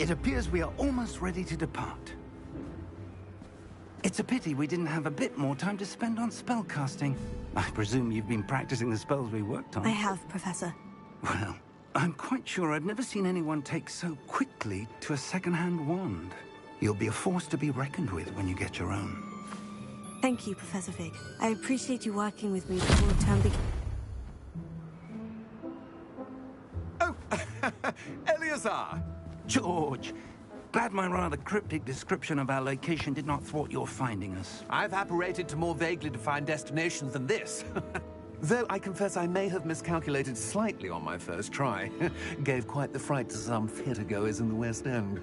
It appears we are almost ready to depart. It's a pity we didn't have a bit more time to spend on spellcasting. I presume you've been practicing the spells we worked on. I have, Professor. Well, I'm quite sure I've never seen anyone take so quickly to a second-hand wand. You'll be a force to be reckoned with when you get your own. Thank you, Professor Fig. I appreciate you working with me before the term begins. Oh, Eleazar! George! Glad my rather cryptic description of our location did not thwart your finding us. I've apparated to more vaguely defined destinations than this. Though I confess I may have miscalculated slightly on my first try. Gave quite the fright to some theatre-goers in the West End.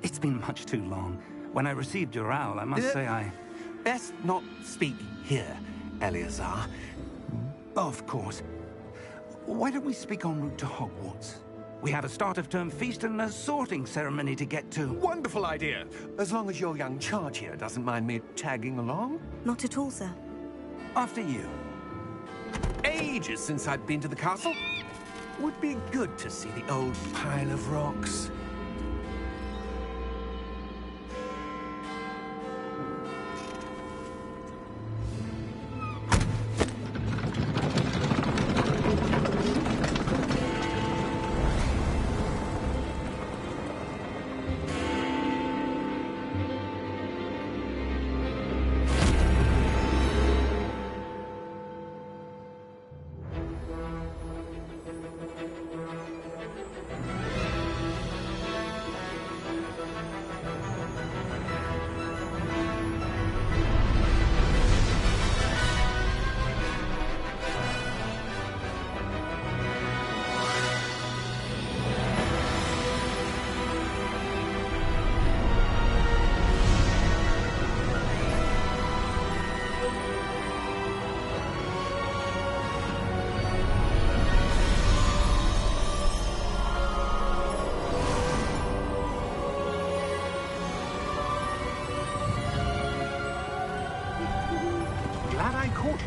It's been much too long. When I received your owl, I must say I... Best not speak here, Eleazar. Of course. Why don't we speak en route to Hogwarts? We have a start-of-term feast and a sorting ceremony to get to. Wonderful idea! As long as your young charge here doesn't mind me tagging along. Not at all, sir. After you. Ages since I've been to the castle. Would be good to see the old pile of rocks.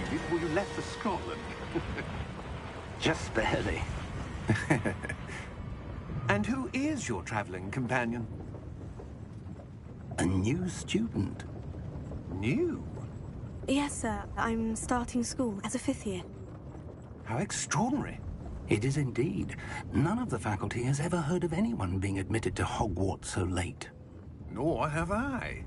Before you left for Scotland. Just barely. And who is your traveling companion? A new student. New? Yes, sir. I'm starting school as a 5th year. How extraordinary. It is indeed. None of the faculty has ever heard of anyone being admitted to Hogwarts so late. Nor have I.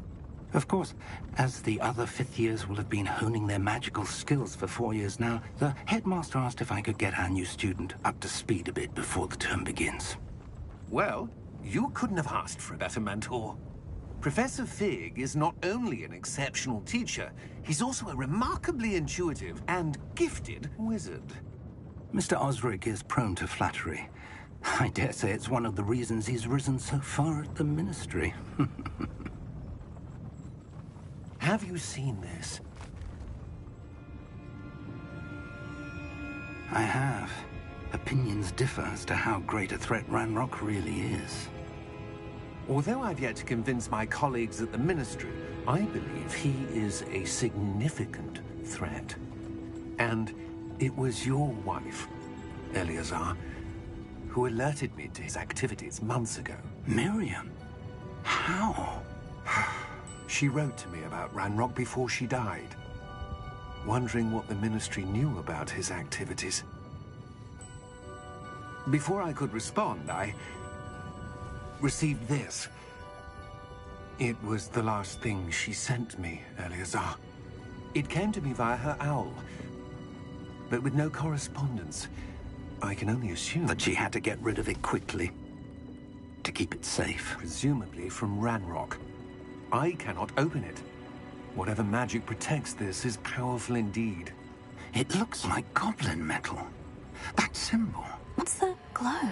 Of course, as the other 5th years will have been honing their magical skills for 4 years now, the headmaster asked if I could get our new student up to speed a bit before the term begins. Well, you couldn't have asked for a better mentor. Professor Fig is not only an exceptional teacher, he's also a remarkably intuitive and gifted wizard. Mr. Osric is prone to flattery. I dare say it's one of the reasons he's risen so far at the Ministry. Have you seen this? I have. Opinions differ as to how great a threat Ranrock really is. Although I've yet to convince my colleagues at the Ministry, I believe he is a significant threat. And it was your wife, Eleazar, who alerted me to his activities months ago. Miriam? How? She wrote to me about Ranrock before she died, wondering what the Ministry knew about his activities. Before I could respond, I received this. It was the last thing she sent me, Eleazar. It came to me via her owl, but with no correspondence. I can only assume that she had to get rid of it quickly, to keep it safe. Presumably from Ranrock. I cannot open it. Whatever magic protects this is powerful indeed. It looks like goblin metal. That symbol. What's that glow?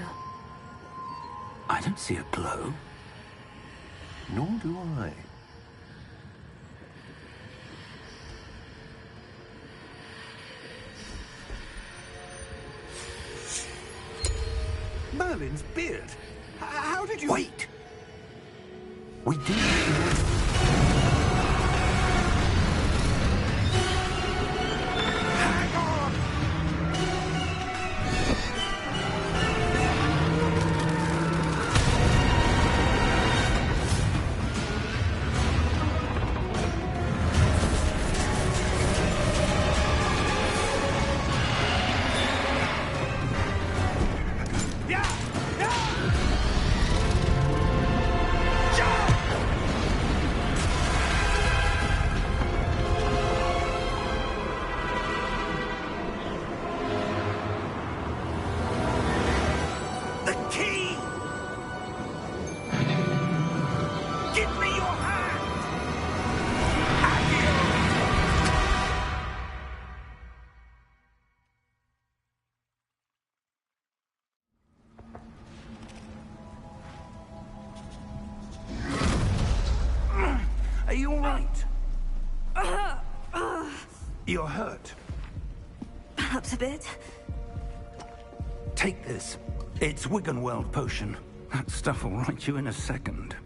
I don't see a glow. Nor do I. Merlin's beard. How did you... Wait! We did... right? You're hurt. Perhaps a bit. Take this. It's Wiggenweld potion. That stuff will right you in a second.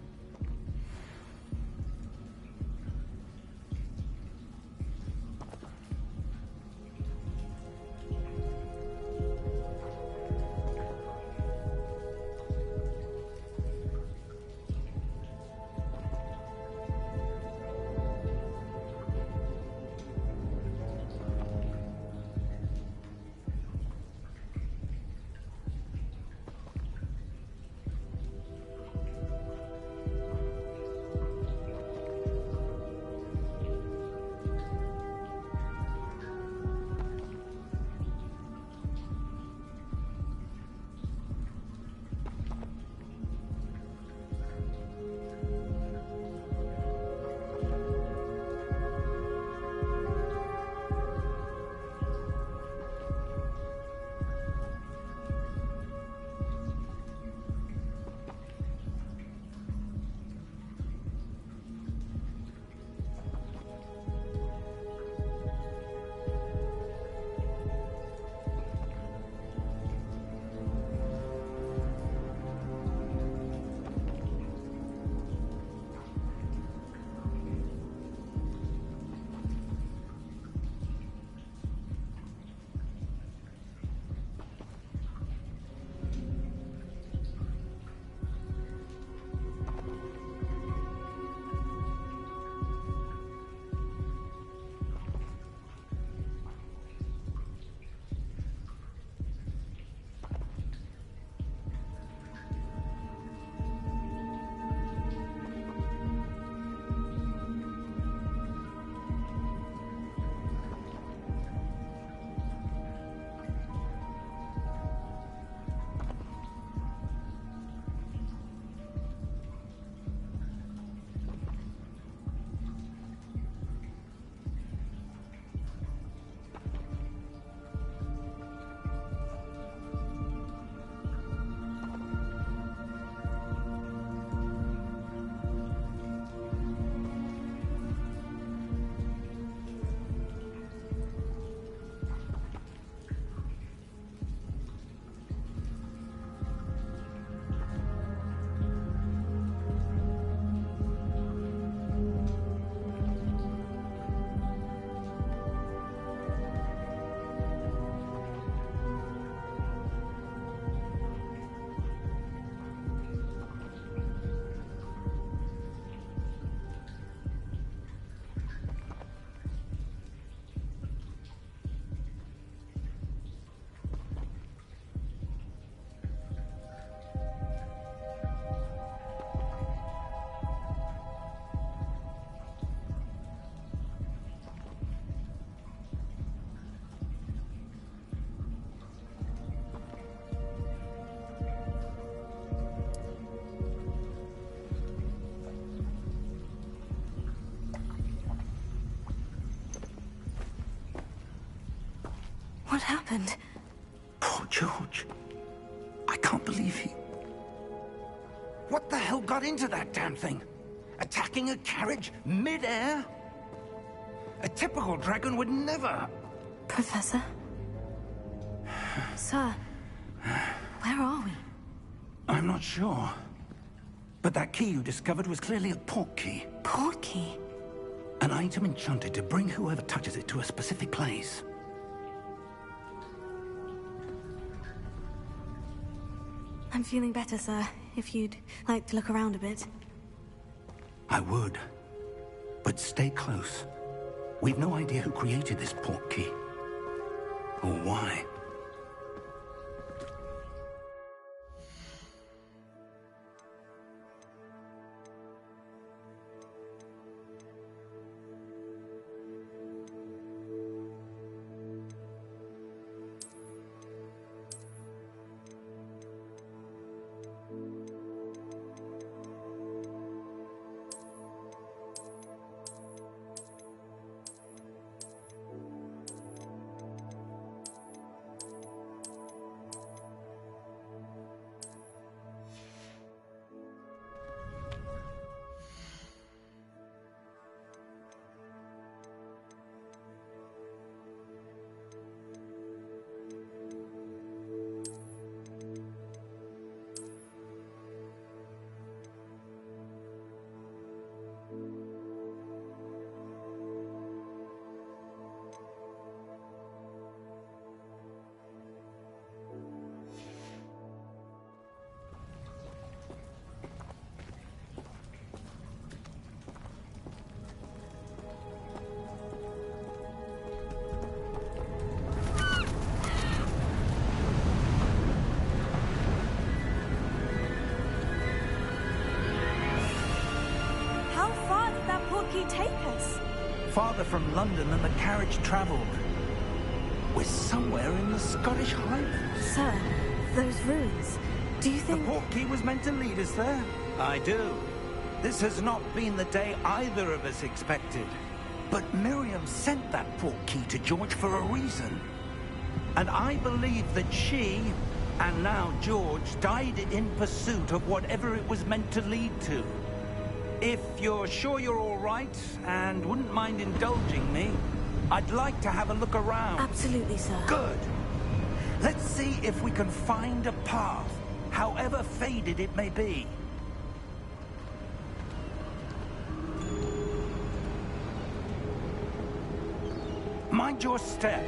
What happened? Poor George. I can't believe he... What the hell got into that damn thing? Attacking a carriage mid-air? A typical dragon would never... Professor? Sir, where are we? I'm not sure. But that key you discovered was clearly a port key. Port key? An item enchanted to bring whoever touches it to a specific place. I'm feeling better, sir. If you'd like to look around a bit. I would. But stay close. We've no idea who created this port key. Or why. it take us? Farther from London than the carriage travelled. We're somewhere in the Scottish Highlands. Sir, those ruins. Do you The think... portkey was meant to lead us there? I do. This has not been the day either of us expected. But Miriam sent that portkey to George for a reason. And I believe that she, and now George, died in pursuit of whatever it was meant to lead to. If you're sure you're all right, and wouldn't mind indulging me, I'd like to have a look around. Absolutely, sir. Good. Let's see if we can find a path, however faded it may be. Mind your step.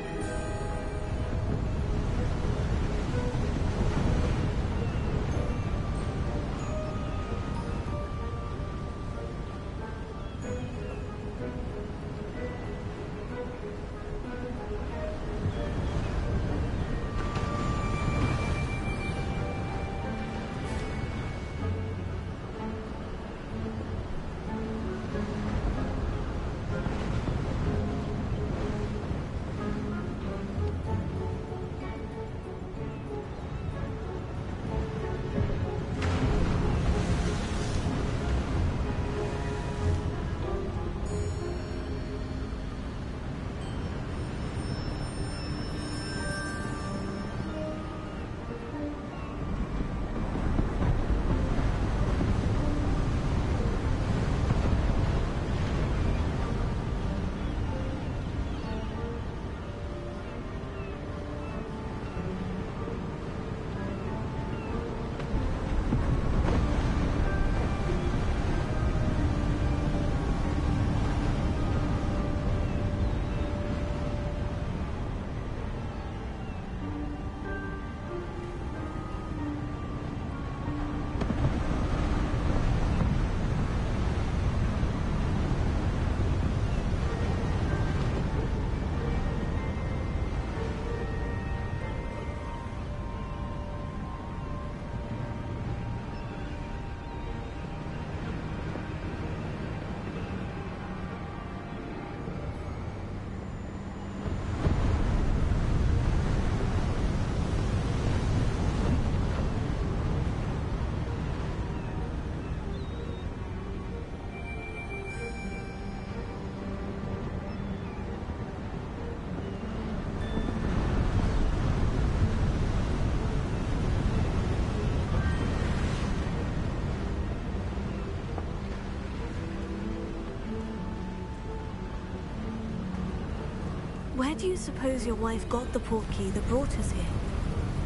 Where do you suppose your wife got the portkey that brought us here?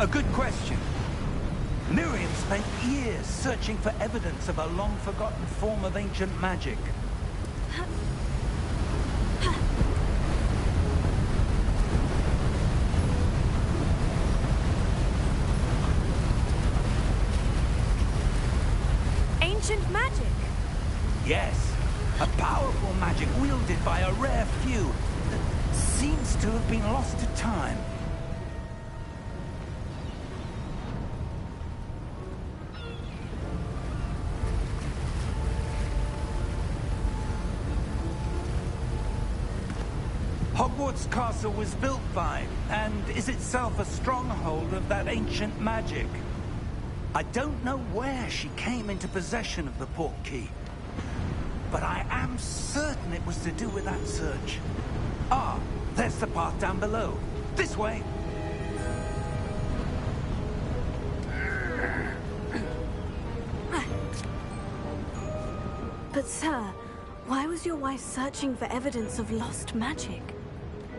A good question. Miriam spent years searching for evidence of a long-forgotten form of ancient magic. Ancient magic? Yes, a powerful magic wielded by a rare few that seems to have been lost to time. Hogwarts Castle was built by, and is itself a stronghold of that ancient magic. I don't know where she came into possession of the portkey, but I am certain it was to do with that search. Ah, there's the path down below. This way. But sir, why was your wife searching for evidence of lost magic?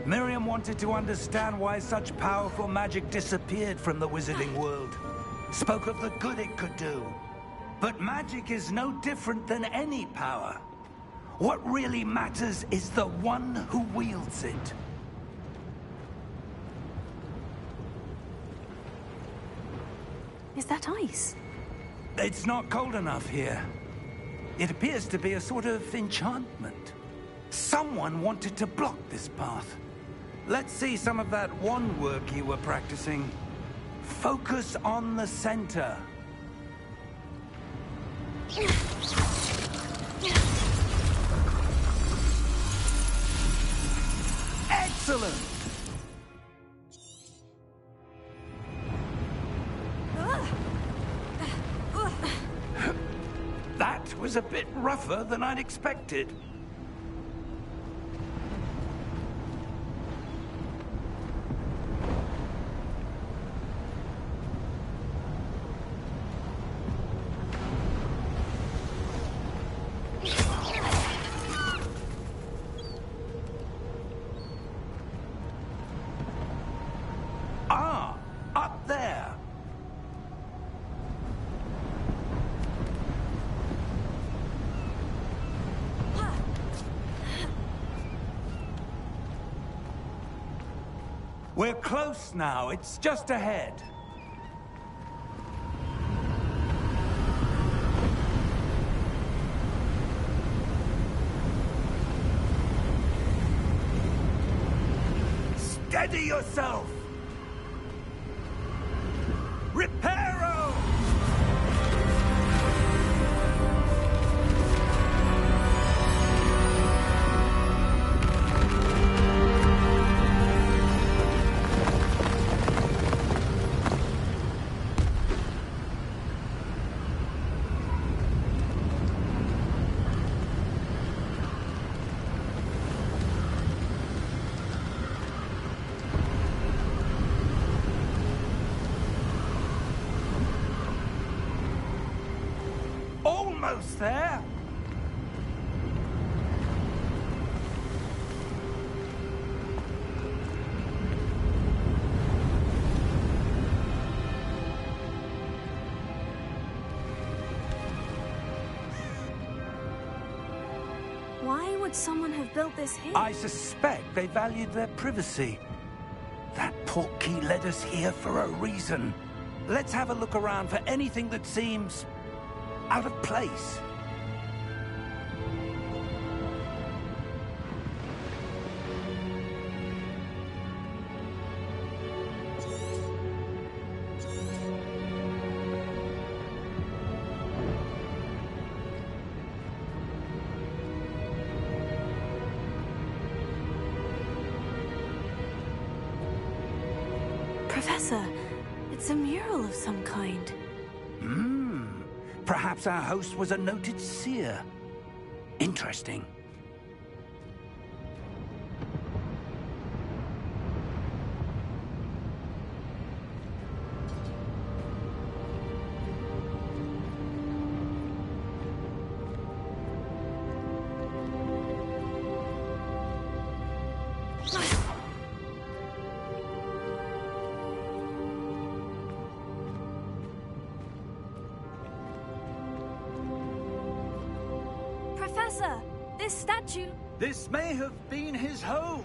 Miriam wanted to understand why such powerful magic disappeared from the wizarding world. Spoke of the good it could do. But magic is no different than any power. What really matters is the one who wields it. Is that ice? It's not cold enough here. It appears to be a sort of enchantment. Someone wanted to block this path. Let's see some of that wand work you were practicing. Focus on the center. problem? That was a bit rougher than I'd expected. Ah, up there. We're close now. It's just ahead. Steady yourself! Reparo! Almost there. Why would someone have built this here? I suspect they valued their privacy. That portkey led us here for a reason. Let's have a look around for anything that seems out of place. Professor, it's a mural of some kind. Perhaps our host was a noted seer. Interesting. Professor, this statue... This may have been his home.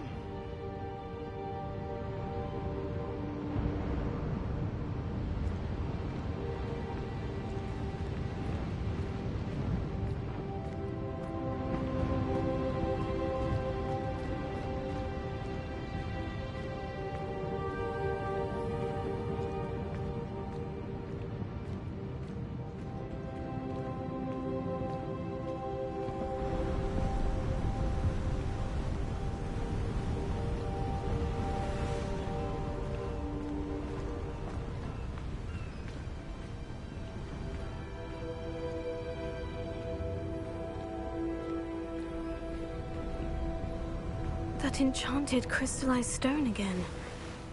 That enchanted crystallized stone again.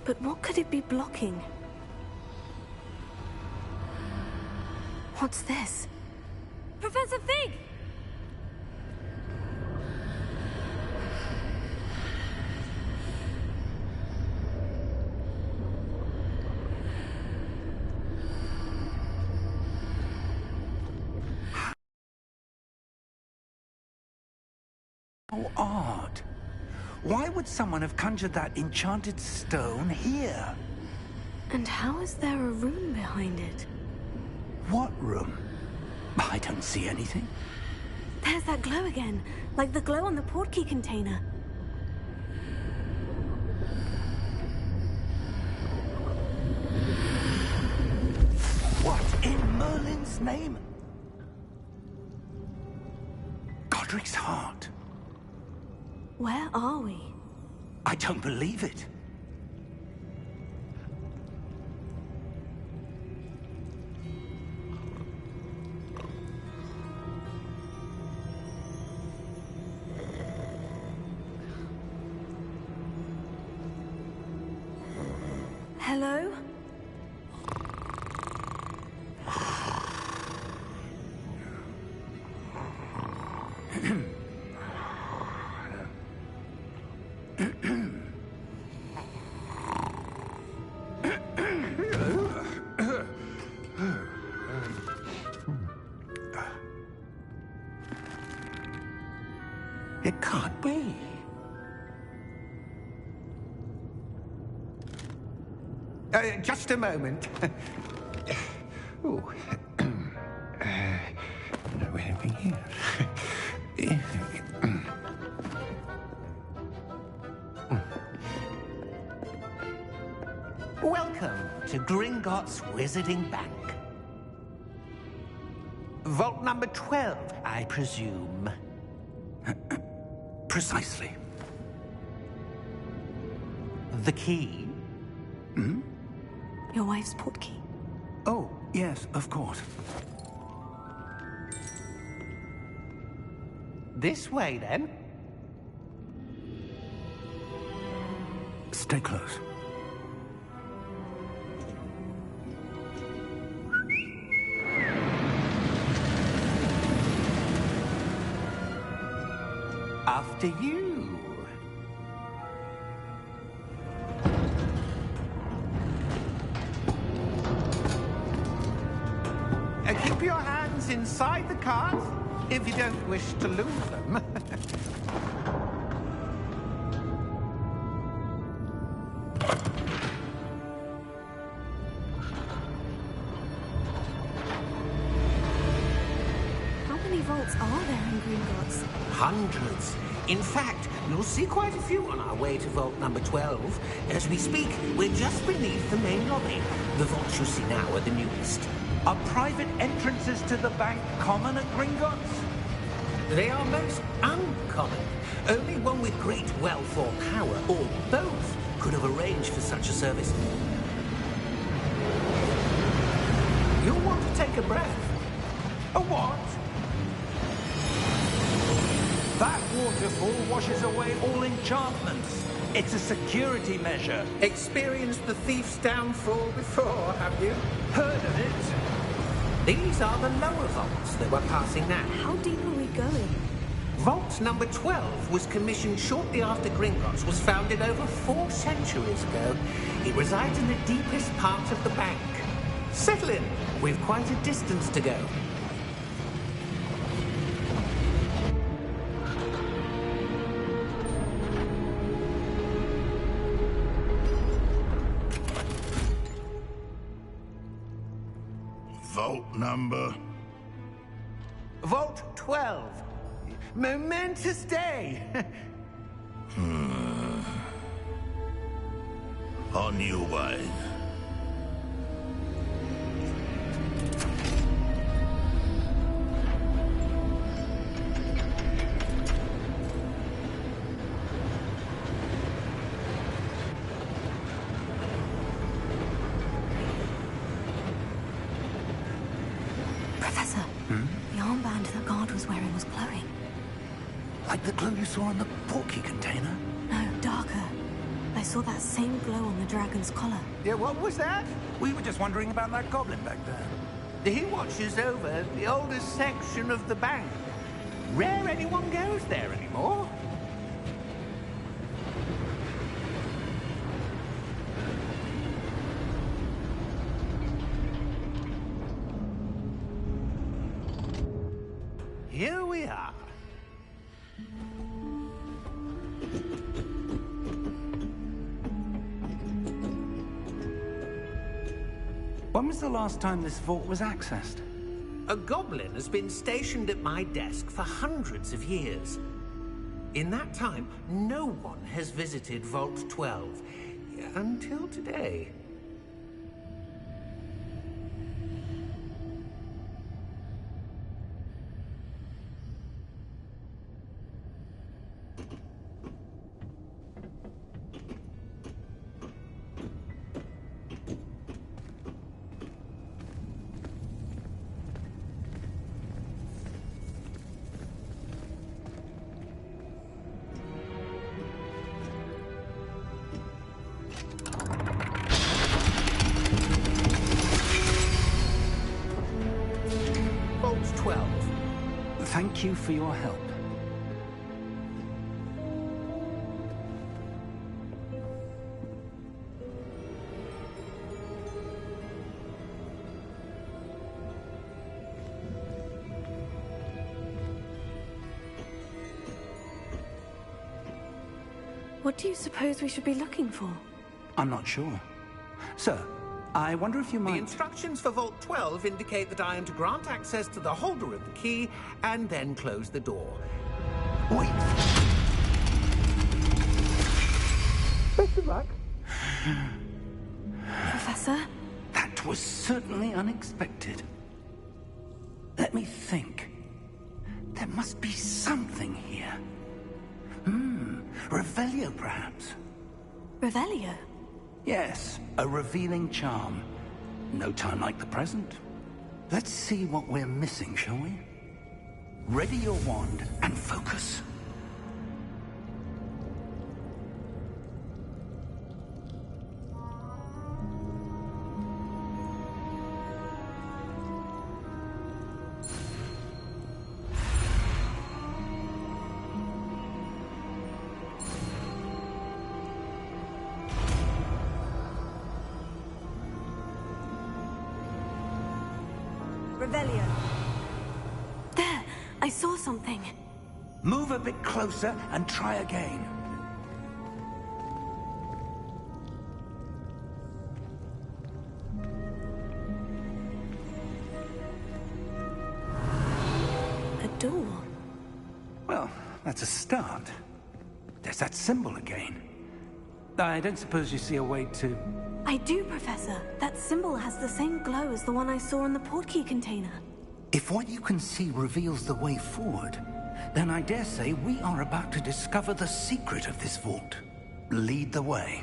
But what could it be blocking? What's this? Professor Fig! How odd. Why would someone have conjured that enchanted stone here? And how is there a room behind it? What room? I don't see anything. There's that glow again, like the glow on the portkey container. What in Merlin's name? Godric's heart. Where are we? I don't believe it. Hello? It can't be. Just a moment. Ooh. No, anything here. Welcome to Gringotts Wizarding Bank. Vault number 12, I presume. Precisely. The key? Your wife's portkey. Oh, yes, of course. This way, then. Stay close. After you. Keep your hands inside the cart if you don't wish to lose them. How many vaults are there in Gringotts? Hundreds. In fact, you'll see quite a few on our way to vault number 12. As we speak, we're just beneath the main lobby. The vaults you see now are the newest. Are private entrances to the bank common at Gringotts? They are most uncommon. Only one with great wealth or power, or both, could have arranged for such a service. You'll want to take a breath. A what? That waterfall washes away all enchantments. It's a security measure. Experienced the thief's downfall before, have you? Heard of it? These are the lower vaults that we're passing now. How deep are we going? Vault number 12 was commissioned shortly after Gringotts was founded over 4 centuries ago. It resides in the deepest part of the bank. Settle in. We've quite a distance to go. Vault number? Vault 12. Momentous day. On your way. Professor, the armband that guard was wearing was glowing. Like the glow you saw in the porky container? No, darker. I saw that same glow on the dragon's collar. Yeah, what was that? We were just wondering about that goblin back there. He watches over the oldest section of the bank. Rare anyone goes there anymore. Here we are. When was the last time this vault was accessed? A goblin has been stationed at my desk for hundreds of years. In that time, no one has visited Vault 12 until today. Thank you for your help. What do you suppose we should be looking for? I'm not sure. Sir, I wonder if you might... The instructions for Vault 12 indicate that I am to grant access to the holder of the key and then close the door. Wait! Best of luck. Professor? That was certainly unexpected. Let me think. There must be something here. Revelio, perhaps? Revelio? Yes, a revealing charm. No time like the present. Let's see what we're missing, shall we? Ready your wand and focus. Revelio. There! I saw something. Move a bit closer and try again. A door. Well, that's a start. There's that symbol again. I don't suppose you see a way to... I do, Professor. That symbol has the same glow as the one I saw in the portkey container. If what you can see reveals the way forward, then I dare say we are about to discover the secret of this vault. Lead the way.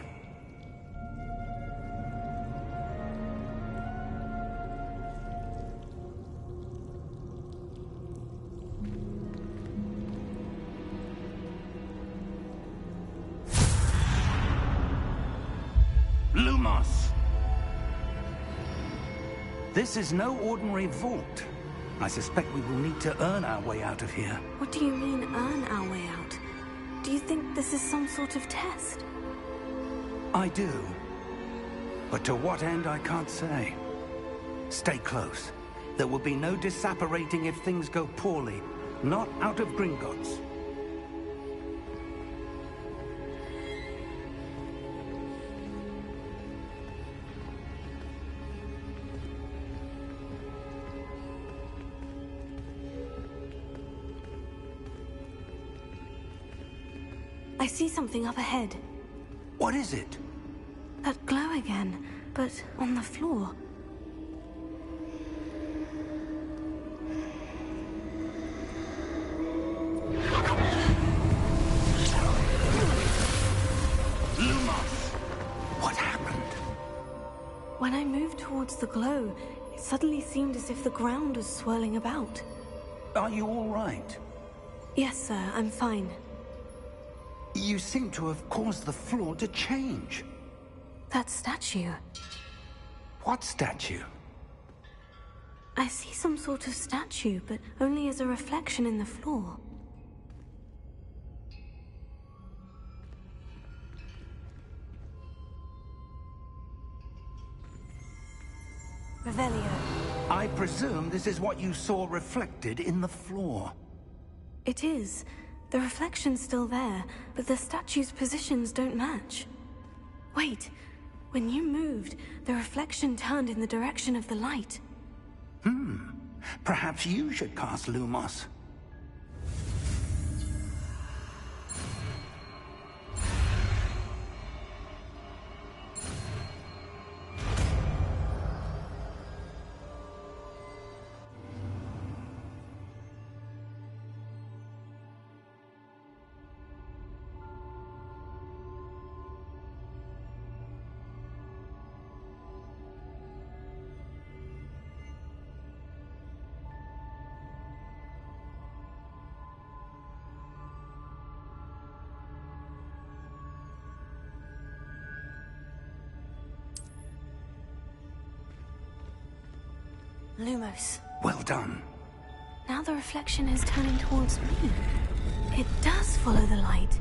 Lumos! This is no ordinary vault. I suspect we will need to earn our way out of here. What do you mean, earn our way out? Do you think this is some sort of test? I do. But to what end, I can't say. Stay close. There will be no disapparating if things go poorly. Not out of Gringotts. I see something up ahead. What is it? That glow again, but on the floor. Lumos! What happened? When I moved towards the glow, it suddenly seemed as if the ground was swirling about. Are you all right? Yes, sir, I'm fine. You seem to have caused the floor to change. That statue. What statue? I see some sort of statue, but only as a reflection in the floor. Revelio. I presume this is what you saw reflected in the floor. It is. The reflection's still there, but the statue's positions don't match. Wait. When you moved, the reflection turned in the direction of the light. Perhaps you should cast Lumos. Lumos. Well done. Now the reflection is turning towards me. It does follow the light.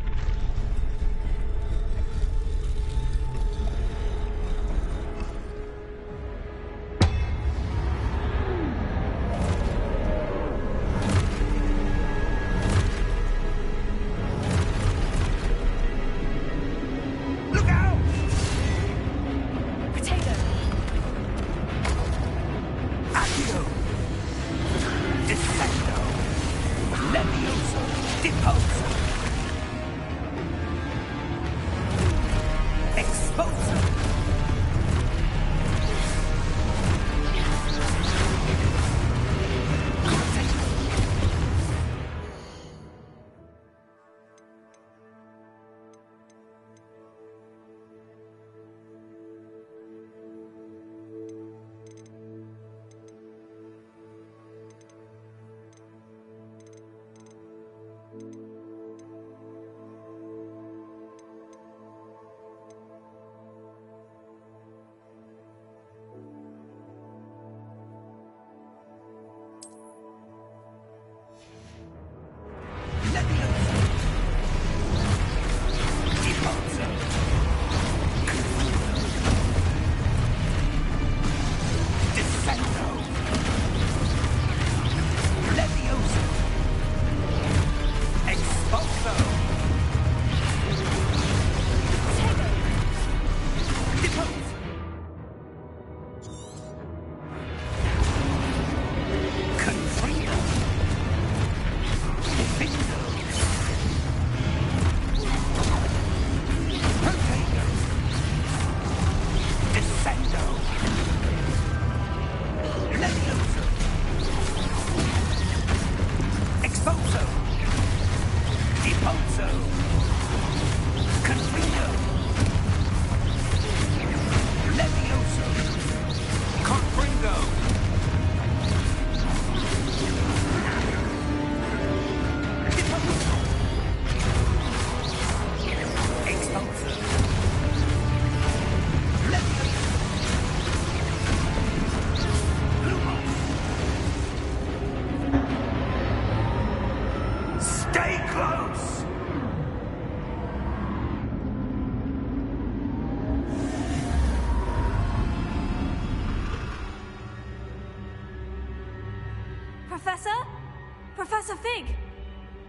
Professor Fig!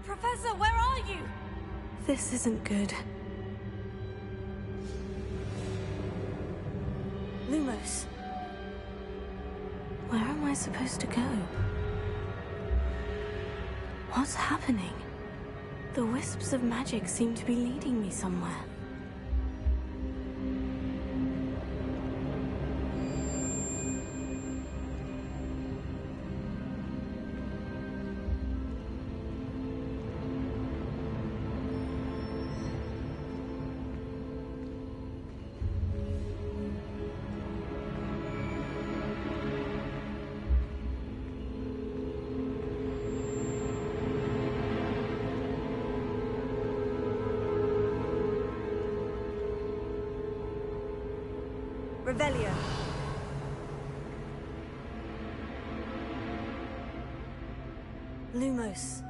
Professor, where are you? This isn't good. Lumos. Where am I supposed to go? What's happening? The wisps of magic seem to be leading me somewhere. Revelio. Lumos.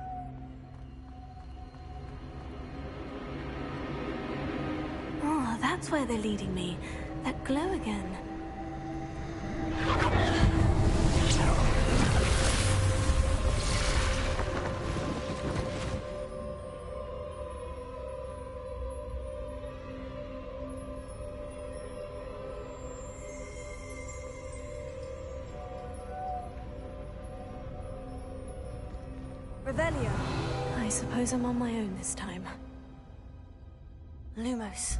Oh, that's where they're leading me. That glow again. Revelio. I suppose I'm on my own this time. Lumos.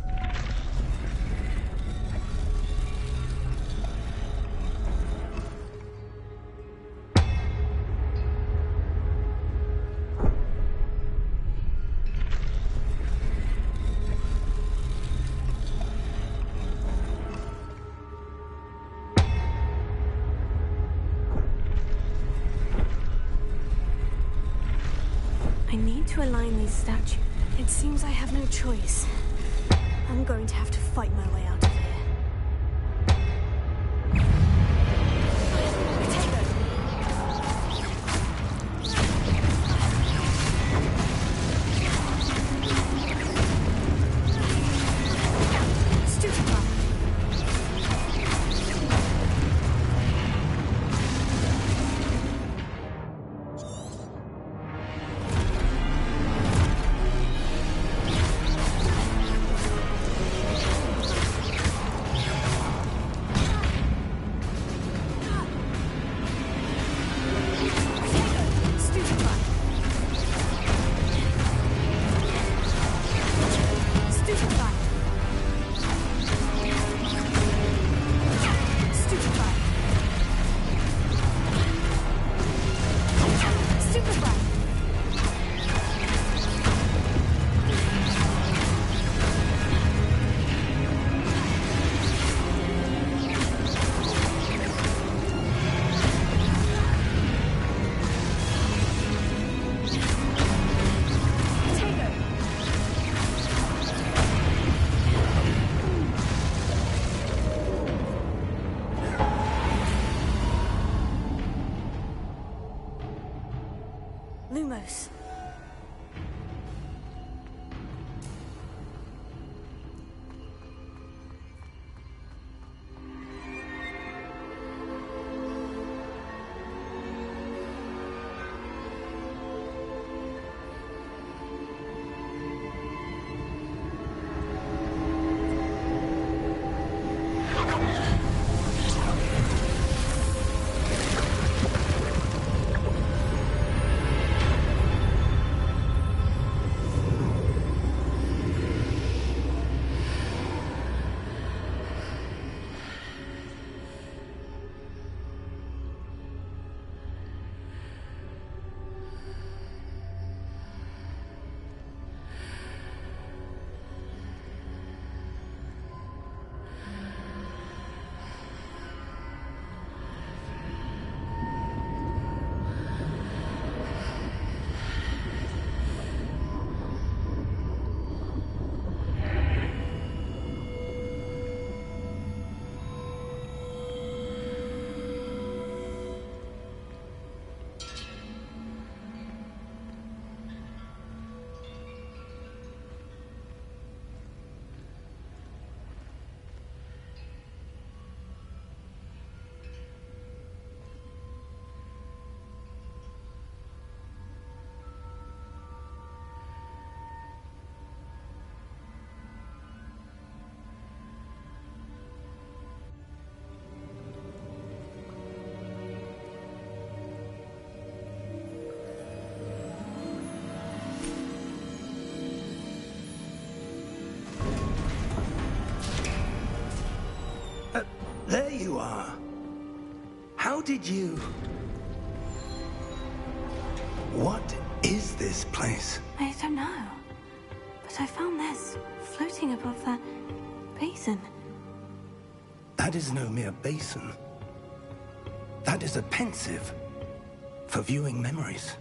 I need to align these statues. It seems I have no choice. I'm going to have to fight my way out of here. close. There you are. How did you... What is this place? I don't know. But I found this floating above that basin. That is no mere basin. That is a pensive for viewing memories.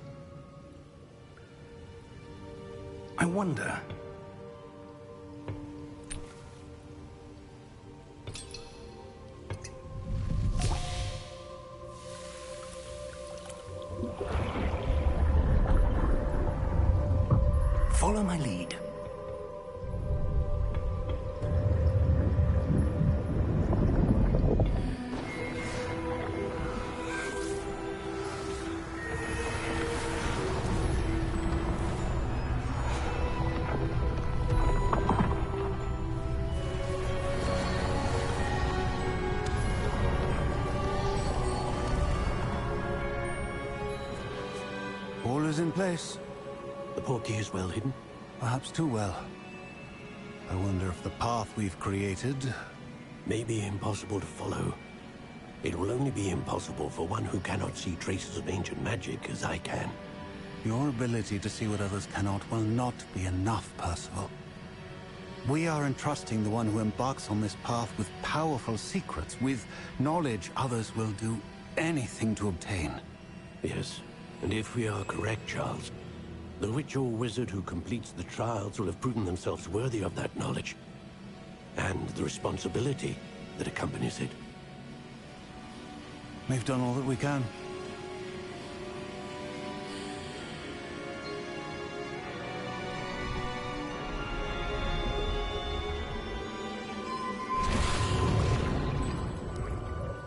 I wonder... Follow my lead. All is in place. The portkey is well hidden? Perhaps too well. I wonder if the path we've created... May be impossible to follow. It will only be impossible for one who cannot see traces of ancient magic as I can. Your ability to see what others cannot will not be enough, Percival. We are entrusting the one who embarks on this path with powerful secrets, with knowledge others will do anything to obtain. Yes, and if we are correct, Charles, the witch or wizard who completes the trials will have proven themselves worthy of that knowledge, and the responsibility that accompanies it. We've done all that we can.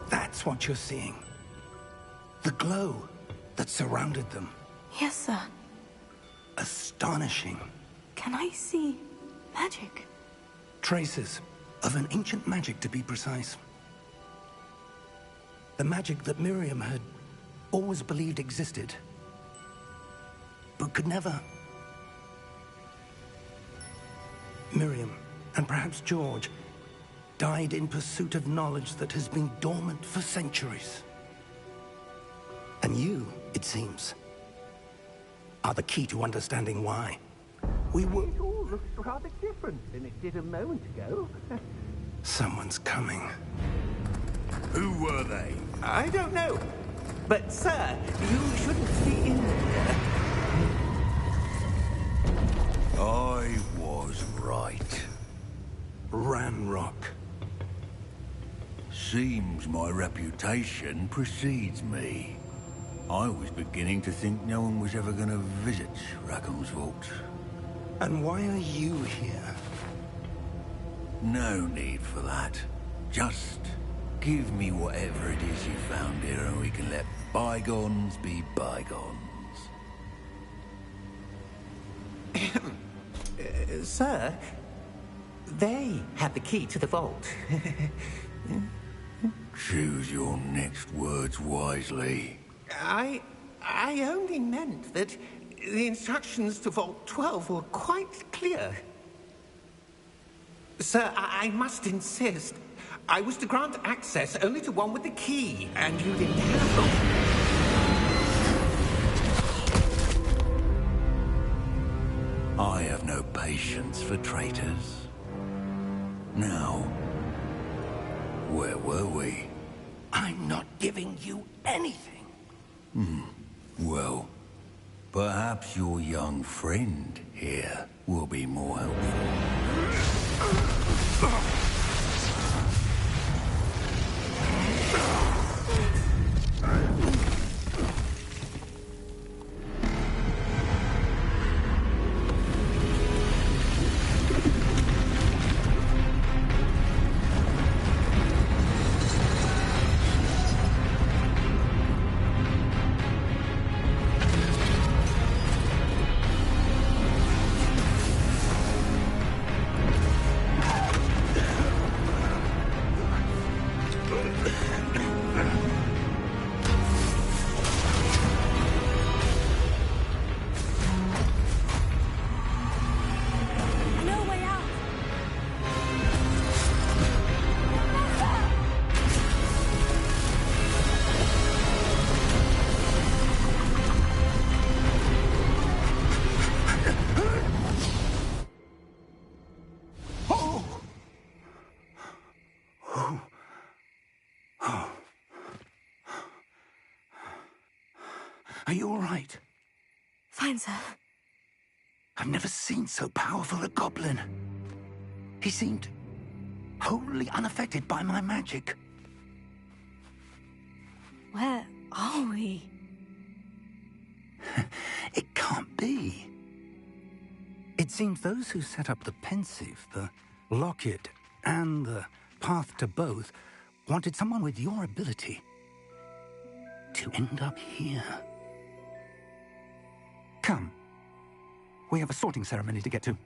That's what you're seeing. The glow that surrounded them. Yes, sir. Astonishing. Can I see magic? Traces of an ancient magic, to be precise. The magic that Miriam had always believed existed, but could never. Miriam, and perhaps George, died in pursuit of knowledge that has been dormant for centuries. And you, it seems, are the key to understanding why. We were... It all looks rather different than it did a moment ago. Someone's coming. Who were they? I don't know. But, sir, you shouldn't be in here. I was right. Ranrock. Seems my reputation precedes me. I was beginning to think no one was ever going to visit Rackham's vault. And why are you here? No need for that. Just give me whatever it is you found here and we can let bygones be bygones. Sir, they had the key to the vault. Choose your next words wisely. I only meant that the instructions to Vault 12 were quite clear. Sir, I must insist. I was to grant access only to one with the key, and you didn't have one. I have no patience for traitors. Now, where were we? I'm not giving you anything. Well, perhaps your young friend here will be more helpful. Are you all right? Fine, sir. I've never seen so powerful a goblin. He seemed wholly unaffected by my magic. Where are we? It can't be. It seems those who set up the pensive, the locket, and the path to both wanted someone with your ability to end up here. Come. We have a sorting ceremony to get to.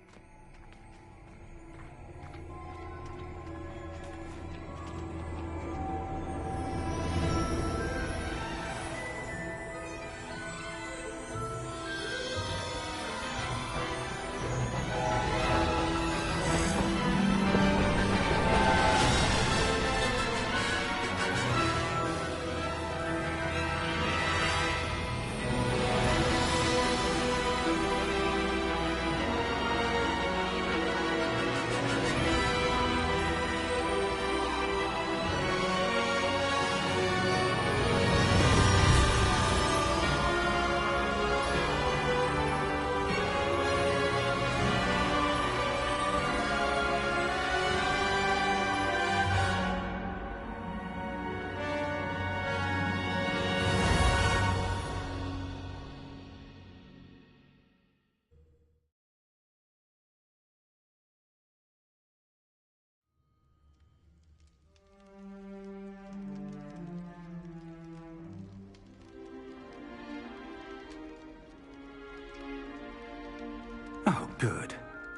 Oh, good.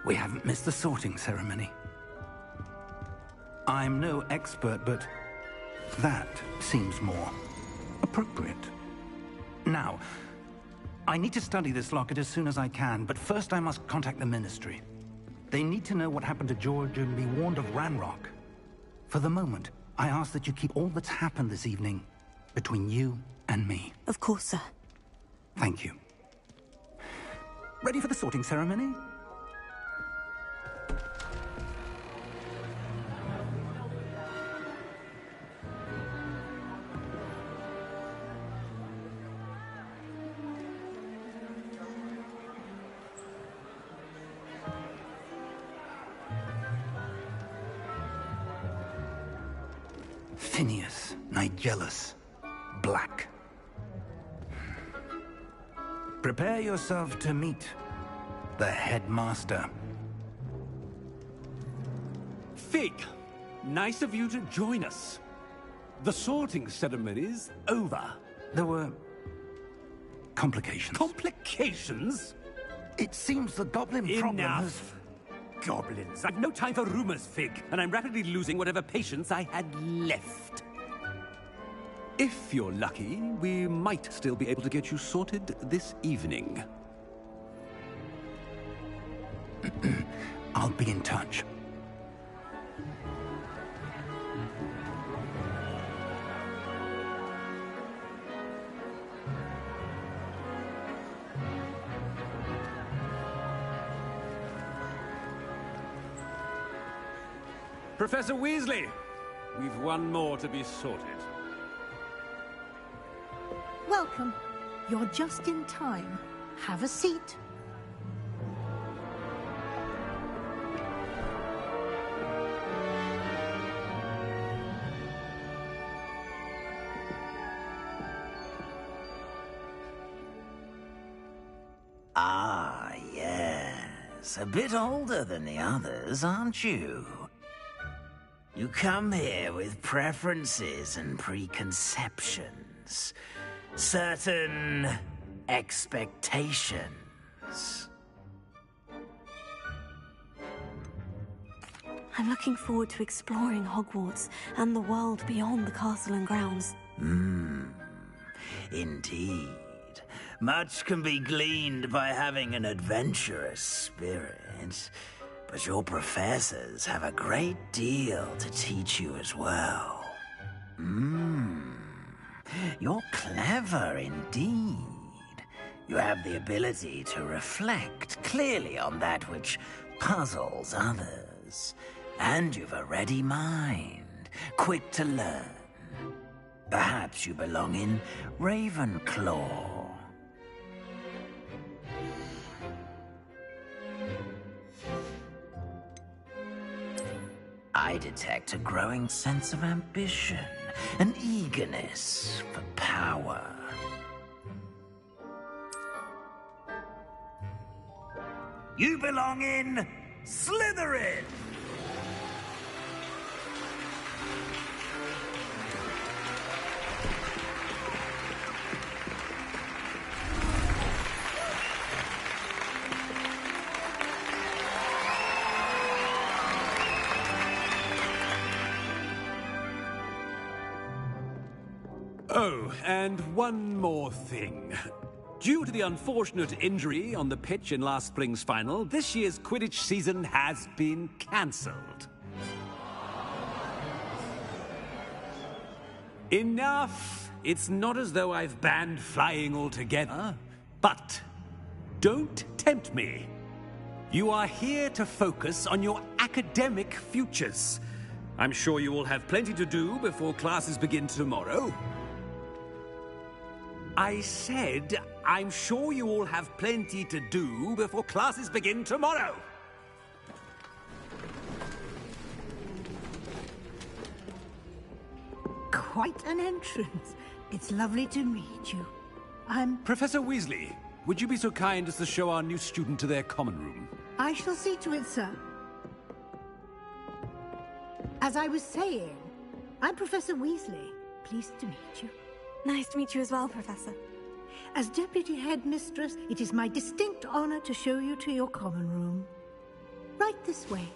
We haven't missed the sorting ceremony. I'm no expert, but that seems more appropriate. Now, I need to study this locket as soon as I can, but first I must contact the Ministry. They need to know what happened to George and be warned of Ranrock. For the moment, I ask that you keep all that's happened this evening between you and me. Of course, sir. Thank you. Ready for the sorting ceremony? Phineas, Nigellus, Black. Prepare yourself to meet the headmaster. Fig, nice of you to join us. The sorting ceremony's over. There were complications. Complications? It seems the goblin problem has... Enough! Goblins. I've no time for rumors, Fig, and I'm rapidly losing whatever patience I had left. If you're lucky, we might still be able to get you sorted this evening. I'll be in touch. Professor Weasley, we've one more to be sorted. Welcome. You're just in time. Have a seat. Ah, yes. A bit older than the others, aren't you? You come here with preferences and preconceptions. Certain expectations. I'm looking forward to exploring Hogwarts and the world beyond the castle and grounds. Indeed. Much can be gleaned by having an adventurous spirit, but your professors have a great deal to teach you as well. You're clever indeed. You have the ability to reflect clearly on that which puzzles others. And you've a ready mind, quick to learn. Perhaps you belong in Ravenclaw. I detect a growing sense of ambition, an eagerness for power. You belong in Slytherin! Oh, and one more thing. Due to the unfortunate injury on the pitch in last spring's final, this year's Quidditch season has been cancelled. Enough! It's not as though I've banned flying altogether. But don't tempt me. You are here to focus on your academic futures. I'm sure you all have plenty to do before classes begin tomorrow. I said, I'm sure you all have plenty to do before classes begin tomorrow. Quite an entrance. It's lovely to meet you. I'm... Professor Weasley, would you be so kind as to show our new student to their common room? I shall see to it, sir. As I was saying, I'm Professor Weasley. Pleased to meet you. Nice to meet you as well, Professor. As Deputy Headmistress, it is my distinct honor to show you to your common room. Right this way.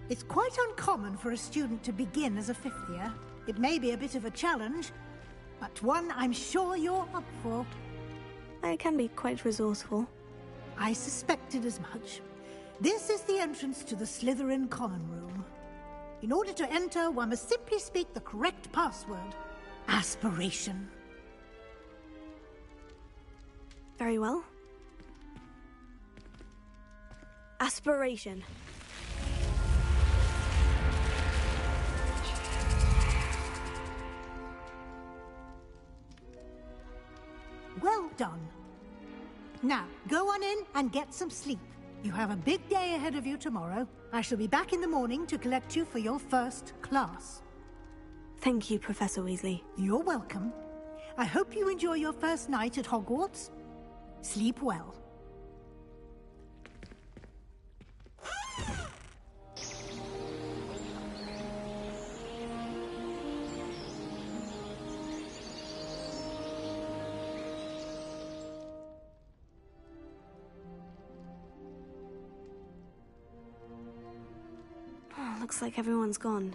It's quite uncommon for a student to begin as a fifth year. It may be a bit of a challenge, but one I'm sure you're up for. I can be quite resourceful. I suspected as much. This is the entrance to the Slytherin common room. In order to enter, one must simply speak the correct password. Aspiration. Very well. Aspiration. Well done. Now, go on in and get some sleep. You have a big day ahead of you tomorrow. I shall be back in the morning to collect you for your first class. Thank you, Professor Weasley. You're welcome. I hope you enjoy your first night at Hogwarts. Sleep well. Oh, looks like everyone's gone.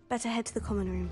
Better head to the common room.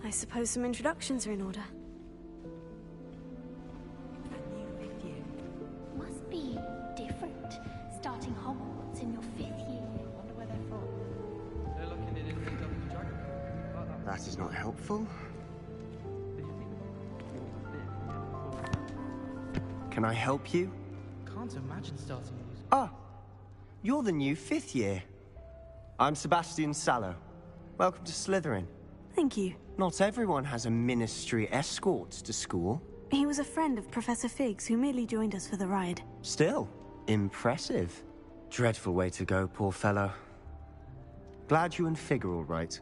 I suppose some introductions are in order. Must be different. Starting Hogwarts in your 5th year. Wonder where they're from. They're looking at it. That is not helpful. Can I help you? Can't imagine starting these. Ah, you're the new 5th year. I'm Sebastian Sallow. Welcome to Slytherin. Thank you. Not everyone has a ministry escort to school. He was a friend of Professor Fig's who merely joined us for the ride. Still, impressive. Dreadful way to go, poor fellow. Glad you and Fig are all right.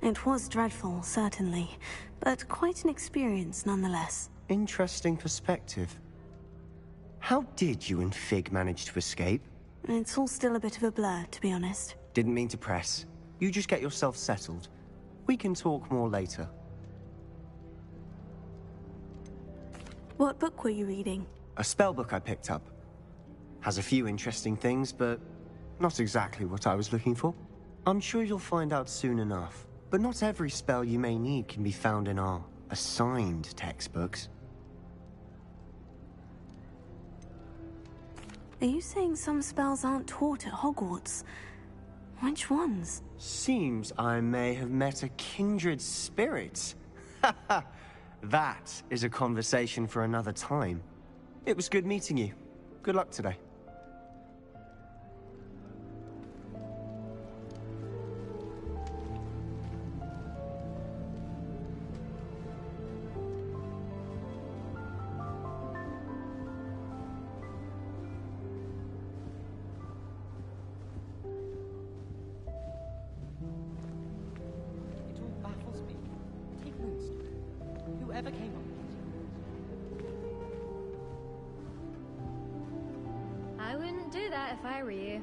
It was dreadful, certainly, but quite an experience nonetheless. Interesting perspective. How did you and Fig manage to escape? It's all still a bit of a blur, to be honest. Didn't mean to press. You just get yourself settled. We can talk more later. What book were you reading? A spell book I picked up. Has a few interesting things, but not exactly what I was looking for. I'm sure you'll find out soon enough. But not every spell you may need can be found in our assigned textbooks. Are you saying some spells aren't taught at Hogwarts? Which ones? Seems I may have met a kindred spirit. That is a conversation for another time. It was good meeting you. Good luck today. It all baffles me. Take Moonstone. Whoever came up with it. I wouldn't do that if I were you.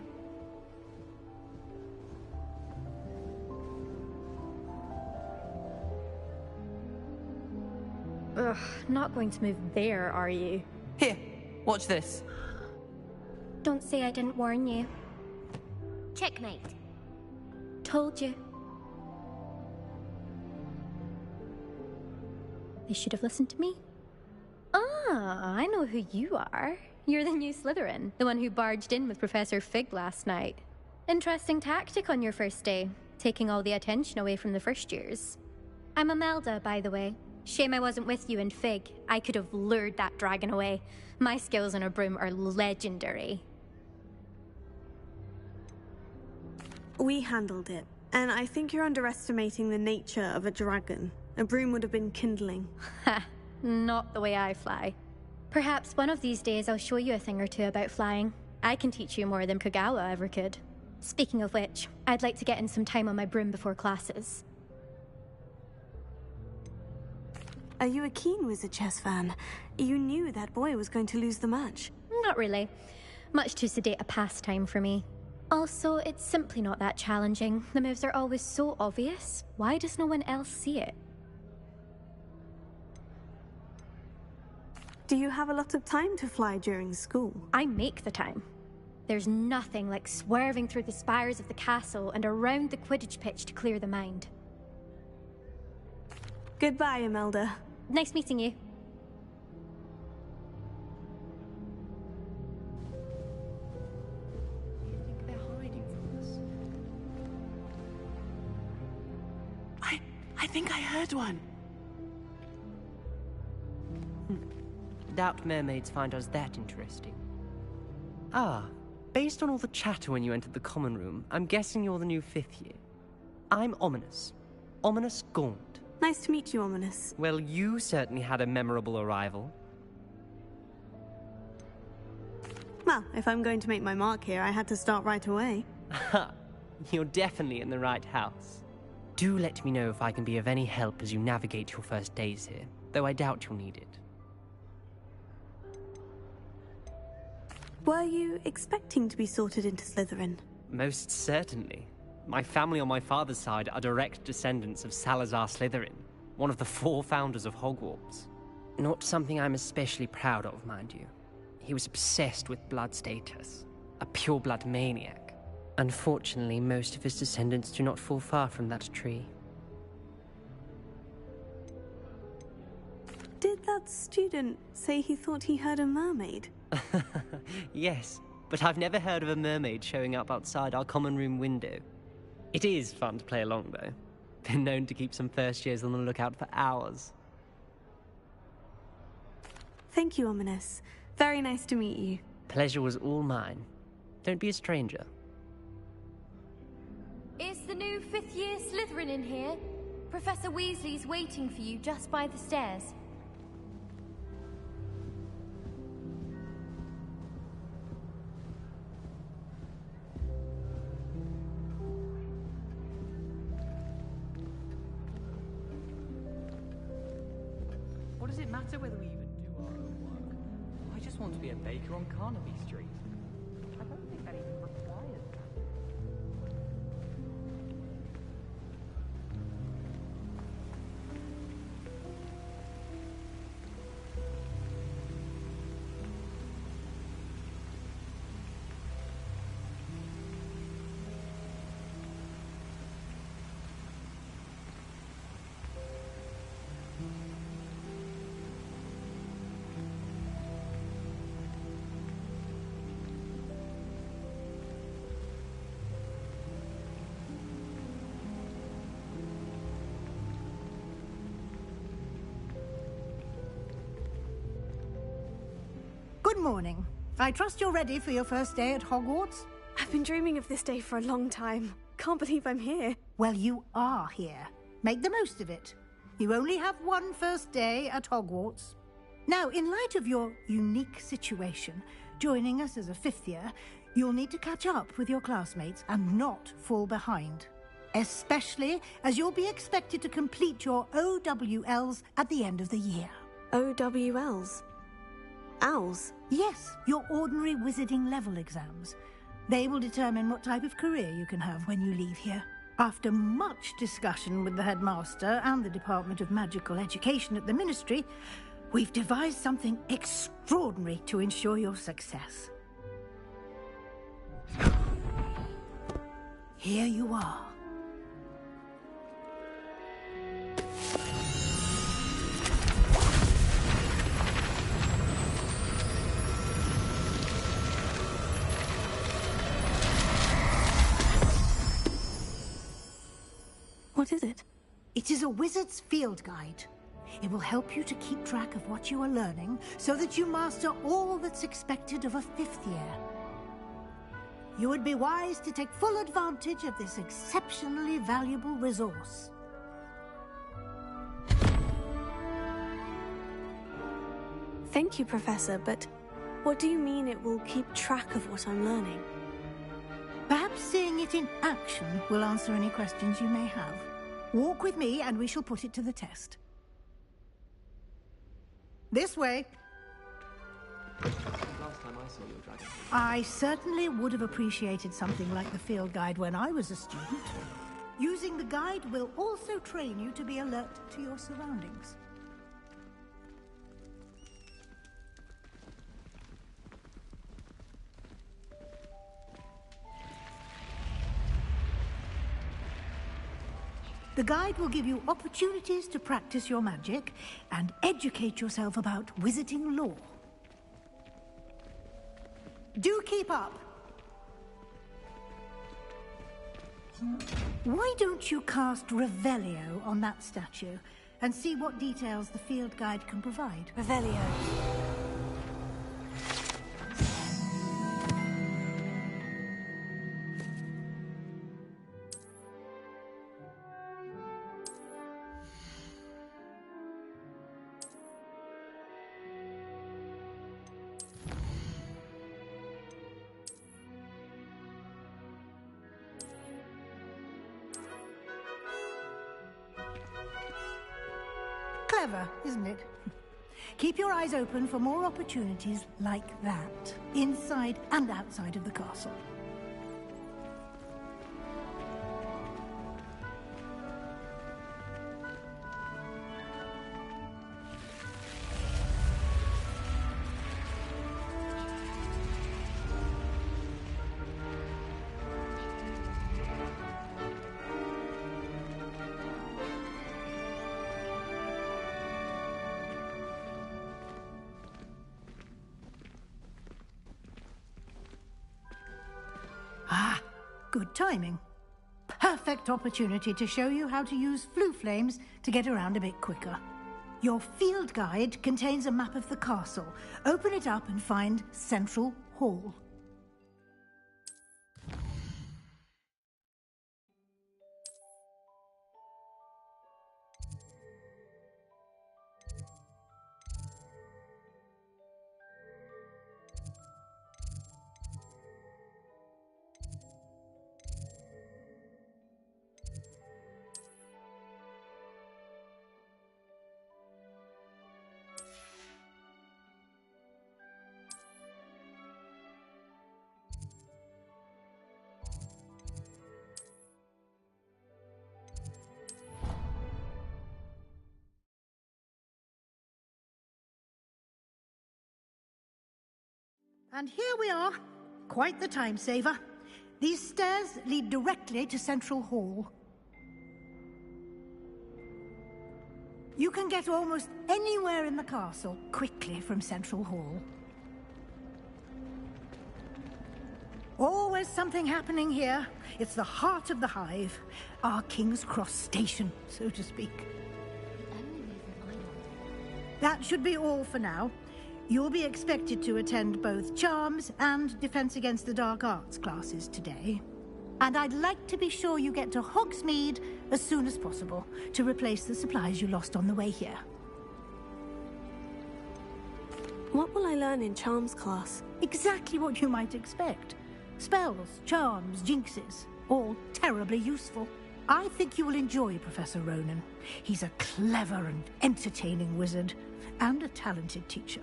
Ugh, not going to move there, are you? Here, watch this. Don't say I didn't warn you. Checkmate. Told you. They should have listened to me. Ah, I know who you are. You're the new Slytherin, the one who barged in with Professor Fig last night. Interesting tactic on your first day, taking all the attention away from the first years. I'm Imelda, by the way. Shame I wasn't with you and Fig. I could have lured that dragon away. My skills on a broom are legendary. We handled it, and I think you're underestimating the nature of a dragon. A broom would have been kindling. Ha! Not the way I fly. Perhaps one of these days I'll show you a thing or two about flying. I can teach you more than Kagawa ever could. Speaking of which, I'd like to get in some time on my broom before classes. Are you a keen Wizard Chess fan? You knew that boy was going to lose the match. Not really. Much too sedate a pastime for me. Also, it's simply not that challenging. The moves are always so obvious. Why does no one else see it? Do you have a lot of time to fly during school? I make the time. There's nothing like swerving through the spires of the castle and around the Quidditch pitch to clear the mind. Goodbye, Imelda. Nice meeting you. They're hiding from us. I think I heard one. Doubt mermaids find us that interesting. Ah, based on all the chatter when you entered the common room, I'm guessing you're the new 5th year. I'm Ominous. Ominous Gaunt. Nice to meet you, Ominous. Well, you certainly had a memorable arrival. Well, if I'm going to make my mark here, I had to start right away. Ha! You're definitely in the right house. Do let me know if I can be of any help as you navigate your first days here, though I doubt you'll need it. Were you expecting to be sorted into Slytherin? Most certainly. My family on my father's side are direct descendants of Salazar Slytherin, one of the 4 founders of Hogwarts. Not something I'm especially proud of, mind you. He was obsessed with blood status, a pure-blood maniac. Unfortunately, most of his descendants do not fall far from that tree. Did that student say he thought he heard a mermaid? Yes, but I've never heard of a mermaid showing up outside our common room window. It is fun to play along, though. Been known to keep some first years on the lookout for hours. Thank you, Ominous. Very nice to meet you. Pleasure was all mine. Don't be a stranger. Is the new 5th year Slytherin in here? Professor Weasley's waiting for you just by the stairs. What does it matter whether we even do our own work? I just want to be a baker on Carnaby Street. I don't think that even requires that. Good morning. I trust you're ready for your first day at Hogwarts? I've been dreaming of this day for a long time. Can't believe I'm here. Well, you are here. Make the most of it. You only have one first day at Hogwarts. Now, in light of your unique situation, joining us as a fifth year, you'll need to catch up with your classmates and not fall behind. Especially as you'll be expected to complete your OWLs at the end of the year. OWLs? Owls? Yes, your ordinary wizarding level exams. They will determine what type of career you can have when you leave here. After much discussion with the headmaster and the Department of Magical Education at the Ministry, we've devised something extraordinary to ensure your success. Here you are. What is it? It is a wizard's field guide. It will help you to keep track of what you are learning so that you master all that's expected of a fifth year. You would be wise to take full advantage of this exceptionally valuable resource. Thank you, Professor, but what do you mean it will keep track of what I'm learning? Perhaps seeing it in action will answer any questions you may have. Walk with me and we shall put it to the test. This way. Last time I saw your dragon. I certainly would have appreciated something like the field guide when I was a student. Using the guide will also train you to be alert to your surroundings. The guide will give you opportunities to practice your magic and educate yourself about wizarding lore. Do keep up! Why don't you cast Revelio on that statue and see what details the field guide can provide? Revelio. Clever, isn't it? Keep your eyes open for more opportunities like that, inside and outside of the castle. Ah, good timing. Perfect opportunity to show you how to use flue flames to get around a bit quicker. Your field guide contains a map of the castle. Open it up and find Central Hall. And here we are. Quite the time saver. These stairs lead directly to Central Hall. You can get almost anywhere in the castle quickly from Central Hall. Always something happening here. It's the heart of the Hive. Our King's Cross station, so to speak. That should be all for now. You'll be expected to attend both Charms and Defense Against the Dark Arts classes today. And I'd like to be sure you get to Hogsmeade as soon as possible to replace the supplies you lost on the way here. What will I learn in Charms class? Exactly what you might expect. Spells, charms, jinxes, all terribly useful. I think you will enjoy Professor Ronan. He's a clever and entertaining wizard, and a talented teacher.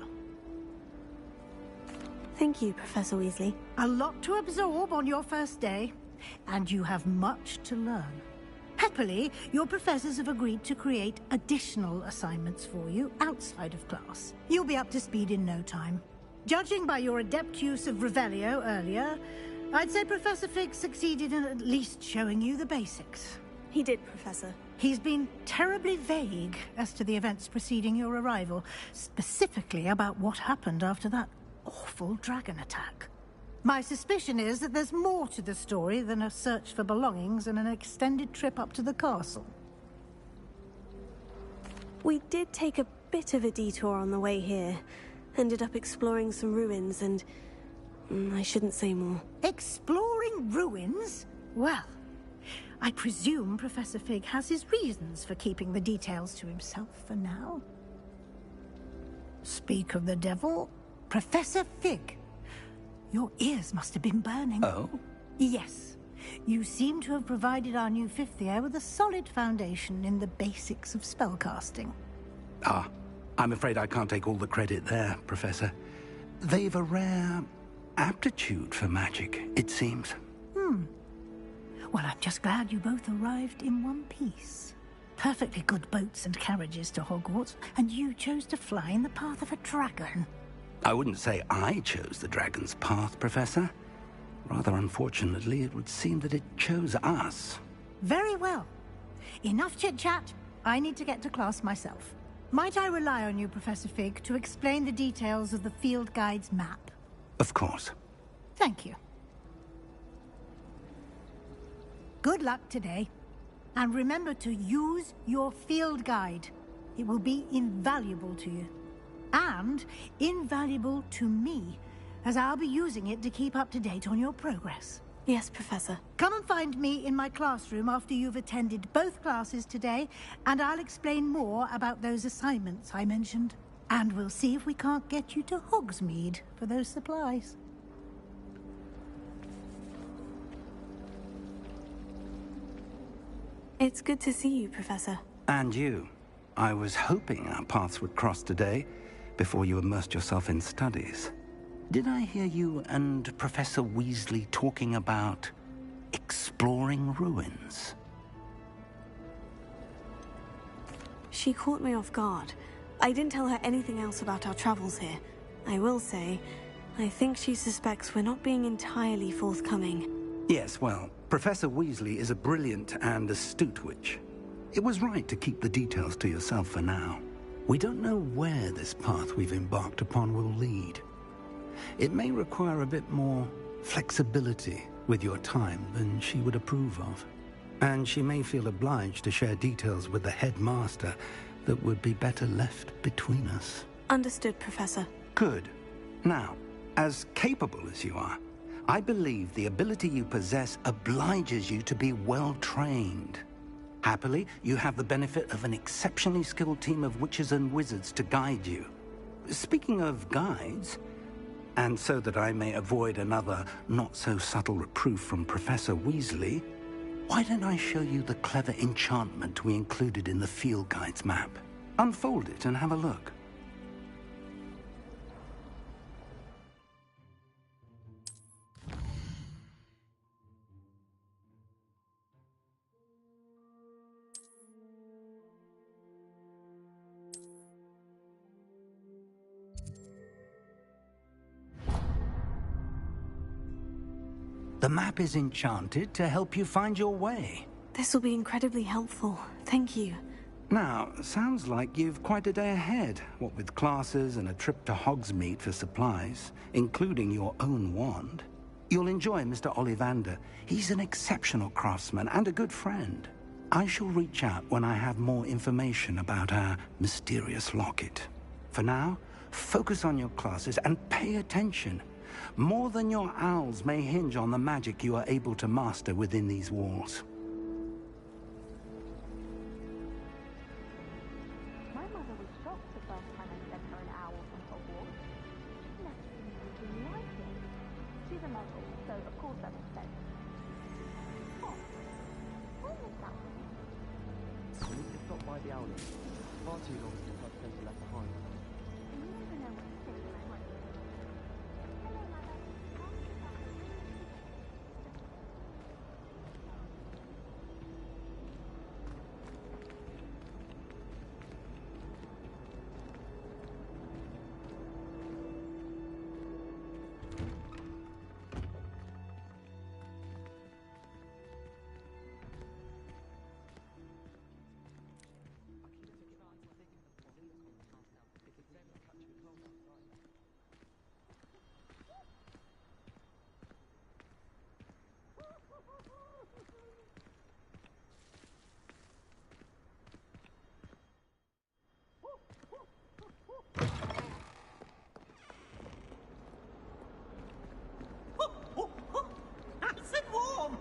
Thank you, Professor Weasley. A lot to absorb on your first day, and you have much to learn. Happily, your professors have agreed to create additional assignments for you outside of class. You'll be up to speed in no time. Judging by your adept use of Revelio earlier, I'd say Professor Fig succeeded in at least showing you the basics. He did, Professor. He's been terribly vague as to the events preceding your arrival, specifically about what happened after that awful dragon attack. My suspicion is that there's more to the story than a search for belongings and an extended trip up to the castle. We did take a bit of a detour on the way here. Ended up exploring some ruins and... I shouldn't say more. Exploring ruins? Well, I presume Professor Fig has his reasons for keeping the details to himself for now. Speak of the devil, Professor Fig. Your ears must have been burning. Oh? Yes. You seem to have provided our new fifth year with a solid foundation in the basics of spellcasting. Ah, I'm afraid I can't take all the credit there, Professor. They've a rare aptitude for magic, it seems. Well, I'm just glad you both arrived in one piece. Perfectly good boats and carriages to Hogwarts, and you chose to fly in the path of a dragon. I wouldn't say I chose the dragon's path, Professor. Rather unfortunately, it would seem that it chose us. Very well. Enough chit-chat. I need to get to class myself. Might I rely on you, Professor Fig, to explain the details of the field guide's map? Of course. Thank you. Good luck today. And remember to use your field guide. It will be invaluable to you. And invaluable to me, as I'll be using it to keep up to date on your progress. Yes, Professor. Come and find me in my classroom after you've attended both classes today, and I'll explain more about those assignments I mentioned. And we'll see if we can't get you to Hogsmeade for those supplies. It's good to see you, Professor. And you. I was hoping our paths would cross today, before you immersed yourself in studies. Did I hear you and Professor Weasley talking about exploring ruins? She caught me off guard. I didn't tell her anything else about our travels here. I will say, I think she suspects we're not being entirely forthcoming. Yes, well, Professor Weasley is a brilliant and astute witch. It was right to keep the details to yourself for now. We don't know where this path we've embarked upon will lead. It may require a bit more flexibility with your time than she would approve of. And she may feel obliged to share details with the headmaster that would be better left between us. Understood, Professor. Good. Now, as capable as you are, I believe the ability you possess obliges you to be well-trained. Happily, you have the benefit of an exceptionally skilled team of witches and wizards to guide you. Speaking of guides, and so that I may avoid another not-so-subtle reproof from Professor Weasley, why don't I show you the clever enchantment we included in the field guide's map? Unfold it and have a look. The map is enchanted to help you find your way. This will be incredibly helpful. Thank you. Now, sounds like you've quite a day ahead, what with classes and a trip to Hogsmeade for supplies, including your own wand. You'll enjoy Mr. Ollivander. He's an exceptional craftsman and a good friend. I shall reach out when I have more information about our mysterious locket. For now, focus on your classes and pay attention. More than your owls may hinge on the magic you are able to master within these walls. My mother was shocked the first time I sent her an owl from Hogwarts. She'd never seen anything like it. She's a muggle, so of course that makes sense. What? What was that? We need to stop by the owl. Far too long since I've spent left behind. You never know what state I might be. Hello, Mother. Nice and warm!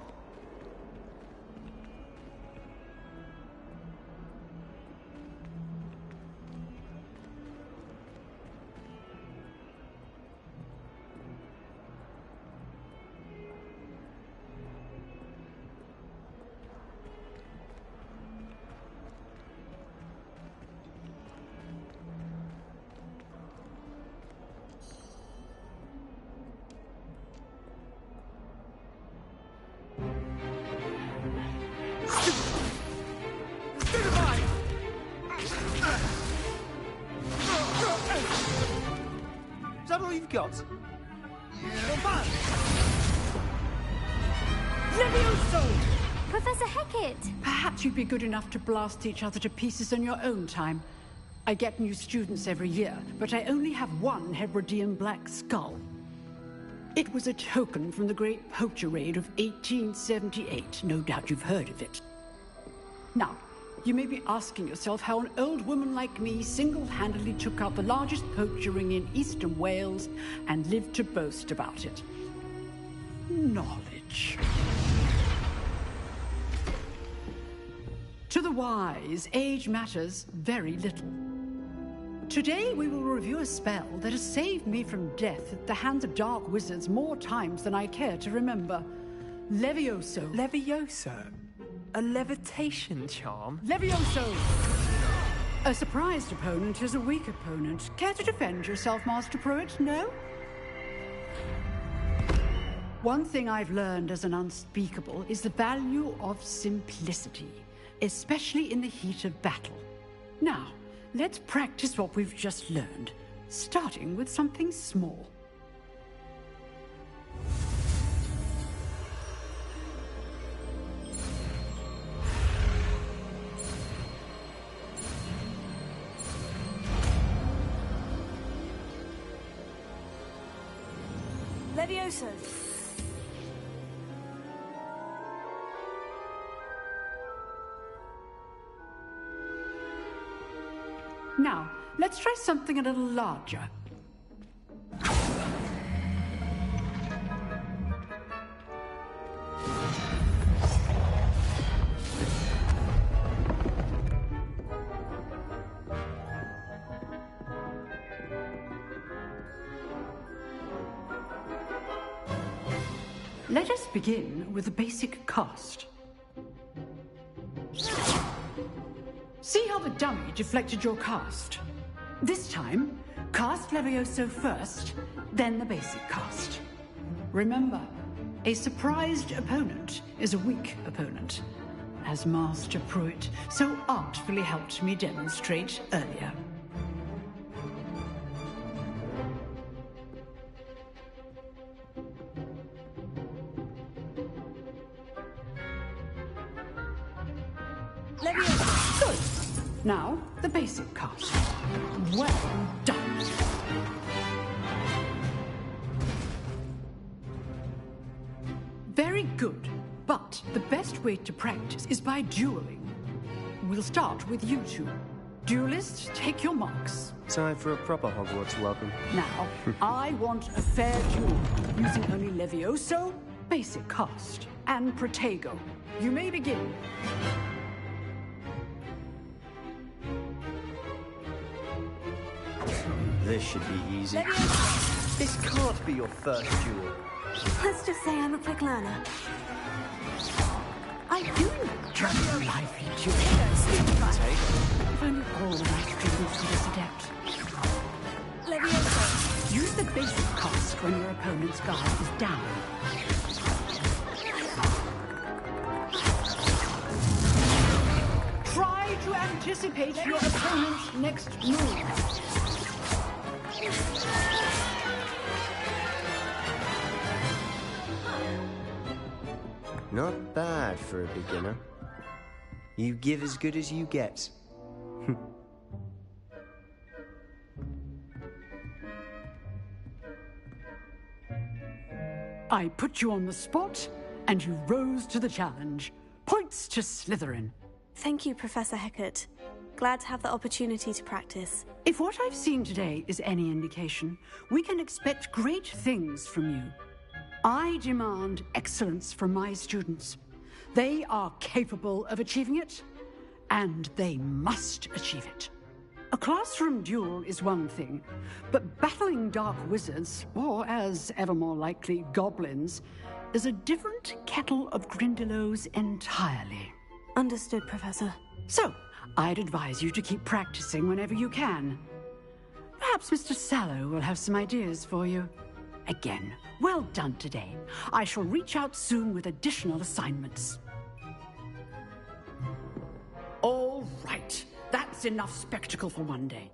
Is that all you've got? Levioso! Professor Hecat! Perhaps you'd be good enough to blast each other to pieces on your own time. I get new students every year, but I only have one Hebridean black skull. It was a token from the Great Poacher Raid of 1878. No doubt you've heard of it. Now, you may be asking yourself how an old woman like me single-handedly took out the largest poacher ring in eastern Wales and lived to boast about it. Knowledge. To the wise, age matters very little. Today we will review a spell that has saved me from death at the hands of dark wizards more times than I care to remember. Levioso. Levioso? A levitation charm? Levioso! A surprised opponent is a weak opponent. Care to defend yourself, Master Pruitt? No? One thing I've learned as an unspeakable is the value of simplicity, especially in the heat of battle. Now, let's practice what we've just learned, starting with something small. Levioso. Now, let's try something a little larger. Let us begin with the basic cast. See how the dummy deflected your cast? This time, cast Levioso first, then the basic cast. Remember, a surprised opponent is a weak opponent, as Master Pruitt so artfully helped me demonstrate earlier. cast. Well done. Very good. But the best way to practice is by dueling. We'll start with you two. Duelists, take your marks. Time for a proper Hogwarts welcome. Now, I want a fair duel, using only Levioso, basic cast, and Protego. You may begin. This should be easy. This can't be your first duel. Let's just say I'm a quick learner. I do enjoy a lively duel. If only all the right students were this adept. Levioso. Use the basic cast when your opponent's guard is down. Try to anticipate your opponent's next move. Not bad for a beginner. You give as good as you get. I put you on the spot, and you rose to the challenge. Points to Slytherin. Thank you, Professor Hecat. Glad to have the opportunity to practice. If what I've seen today is any indication, we can expect great things from you. I demand excellence from my students. They are capable of achieving it, and they must achieve it. A classroom duel is one thing, but battling dark wizards, or as ever more likely, goblins, is a different kettle of Grindylows entirely. Understood, Professor. So, I'd advise you to keep practicing whenever you can. Perhaps Mr. Sallow will have some ideas for you. Again, well done today. I shall reach out soon with additional assignments. All right. That's enough spectacle for one day.